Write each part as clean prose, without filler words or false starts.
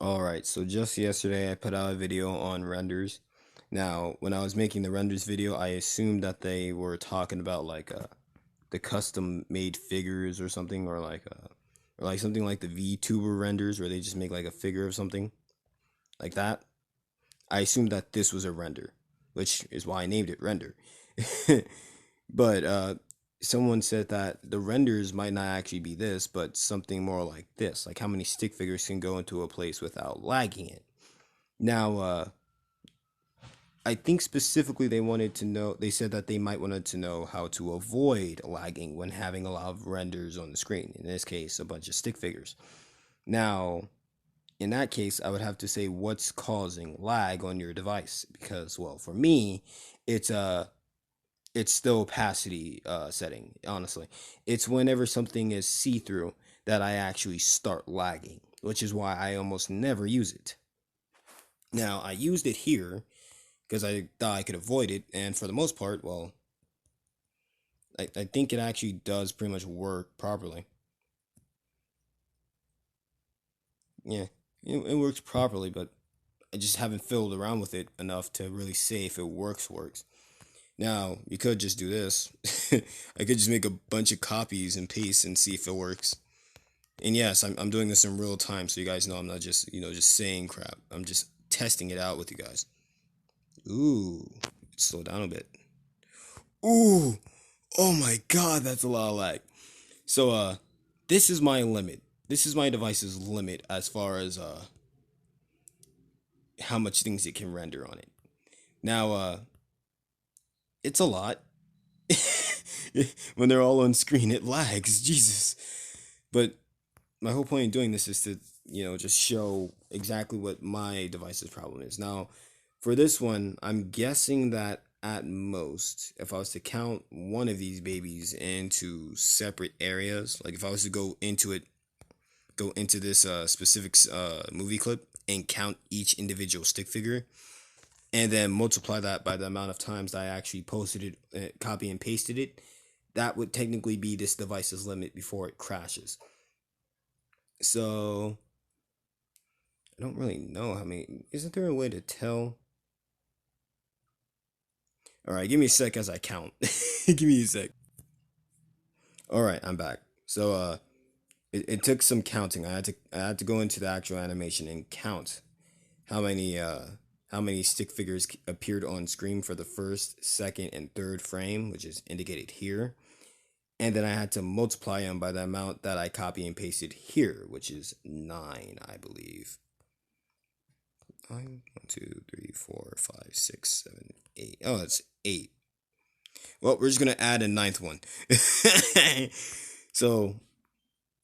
Alright, so just yesterday I put out a video on renders. Now, when I was making the renders video, I assumed that they were talking about the custom made figures or something, or like something like the VTuber renders where they just make like a figure of something like that. I assumed that this was a render, which is why I named it render. But someone said that the renders might not actually be this, but something more like this, like how many stick figures can go into a place without lagging it. Now, I think specifically they wanted to know, they said that they might wanted to know how to avoid lagging when having a lot of renders on the screen. In this case, a bunch of stick figures. Now, in that case, I would have to say what's causing lag on your device because, well, for me, it's it's the opacity setting. Honestly, it's whenever something is see-through that I actually start lagging, which is why I almost never use it. Now, I used it here because I thought I could avoid it, and for the most part, well, I think it actually does pretty much work properly. Yeah, it works properly, but I just haven't fiddled around with it enough to really say if it works. Now, you could just do this. I could just make a bunch of copies and paste and see if it works. And yes, I'm doing this in real time, so you guys know I'm not just, just saying crap. I'm just testing it out with you guys. Ooh, slow down a bit. Ooh, oh my god, that's a lot of lag. So, this is my limit. This is my device's limit as far as, how much things it can render on it. Now, it's a lot. When they're all on screen, it lags. Jesus. But my whole point in doing this is to, just show exactly what my device's problem is. Now, for this one, I'm guessing that at most, if I was to count one of these babies into separate areas, like if I was to go into this specific movie clip and count each individual stick figure, and then multiply that by the amount of times that I actually posted it, copy and pasted it, that would technically be this device's limit before it crashes. So I don't really know how many. Isn't there a way to tell? All right, give me a sec as I count. Give me a sec. All right, I'm back. So it took some counting. I had to go into the actual animation and count how many stick figures appeared on screen for the first, second, and third frame, which is indicated here. And then I had to multiply them by the amount that I copy and pasted here, which is 9, I believe. 1, 2, 3, 4, 5, 6, 7, 8. Oh, that's 8. Well, we're just gonna add a ninth one. So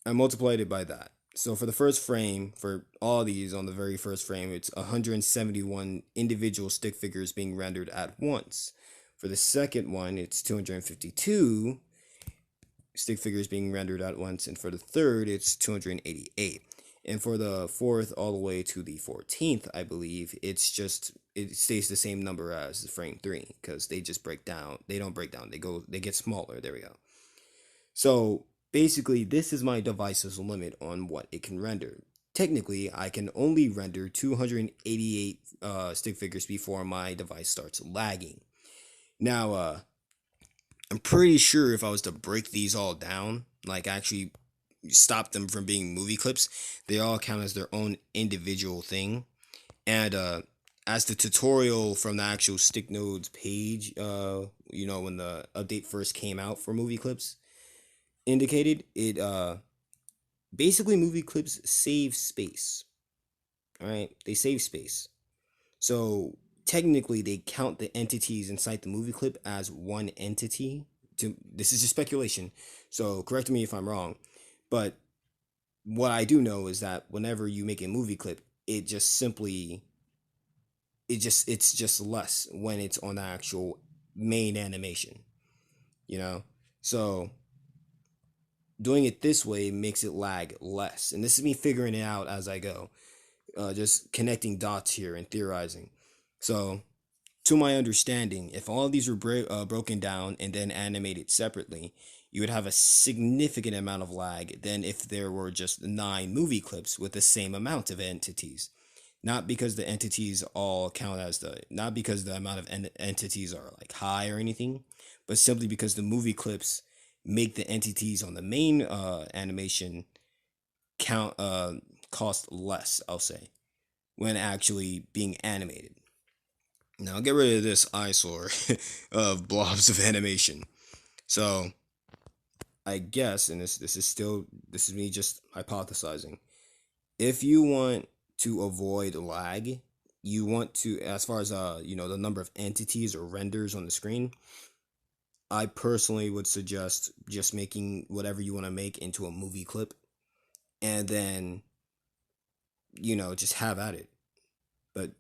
I multiplied it by that. So for the first frame, for all these on the very first frame, it's 171 individual stick figures being rendered at once. For the second one, it's 252 stick figures being rendered at once, and for the third, it's 288. And for the fourth all the way to the 14th, I believe, it stays the same number as the frame 3 because they just break down. They don't break down. They get smaller. There we go. So basically, this is my device's limit on what it can render. Technically, I can only render 288 stick figures before my device starts lagging. Now, I'm pretty sure if I was to break these all down, like actually stop them from being movie clips, they all count as their own individual thing. And as the tutorial from the actual stick nodes page, when the update first came out for movie clips, indicated it basically movie clips save space. All right, they save space. So technically they count the entities inside the movie clip as one entity. This is just speculation, so correct me if I'm wrong, but what I do know is that whenever you make a movie clip, it's just less when it's on the actual main animation, you know? So doing it this way makes it lag less. And this is me figuring it out as I go, just connecting dots here and theorizing. So, to my understanding, if all of these were broken down and then animated separately, you would have a significant amount of lag than if there were just 9 movie clips with the same amount of entities. Not because the entities all count as not because the amount of entities are like high or anything, but simply because the movie clips make the entities on the main animation count cost less, I'll say, when actually being animated. Now get rid of this eyesore of blobs of animation. So I guess, and this is me just hypothesizing. If you want to avoid lag, you want to, as far as the number of entities or renders on the screen, I personally would suggest just making whatever you want to make into a movie clip, and then just have at it. But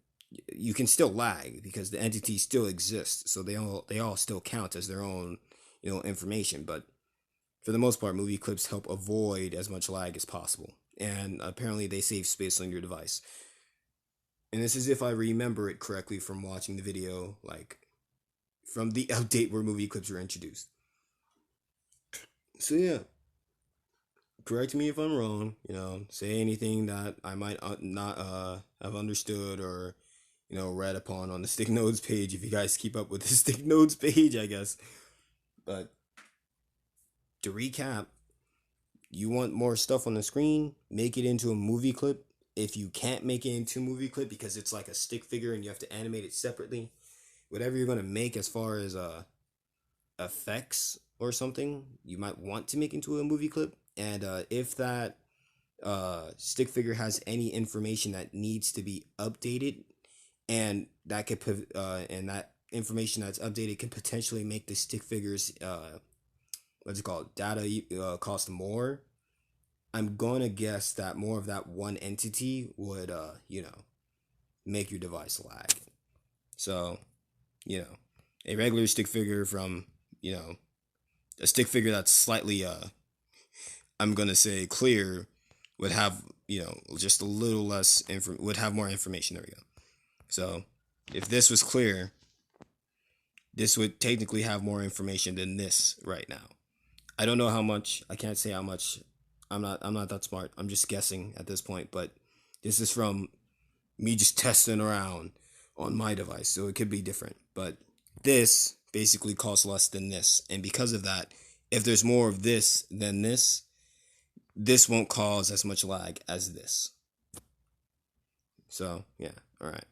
you can still lag because the entities still exist, so they all still count as their own information. But for the most part, movie clips help avoid as much lag as possible, and apparently they save space on your device. And this is if I remember it correctly from watching the video, like from the update where movie clips were introduced. So yeah, correct me if I'm wrong. Say anything that I might not have understood or read upon on the stick notes page. If you guys keep up with the stick notes page, I guess. But to recap, you want more stuff on the screen, make it into a movie clip. If you can't make it into a movie clip because it's like a stick figure and you have to animate it separately, whatever you're going to make as far as effects or something, you might want to make into a movie clip. And if that stick figure has any information that needs to be updated, and that information that's updated can potentially make the stick figures what's it called, data cost more, I'm gonna guess that more of that one entity would make your device lag. So a regular stick figure from a stick figure that's slightly I'm gonna say clear would have just a little less would have more information. There we go. So if this was clear, this would technically have more information than this right now. I don't know how much. I can't say how much. I'm not that smart. I'm just guessing at this point, but this is from me just testing around on my device, so it could be different. But this basically costs less than this, and because of that, if there's more of this than this won't cause as much lag as this. So yeah, all right.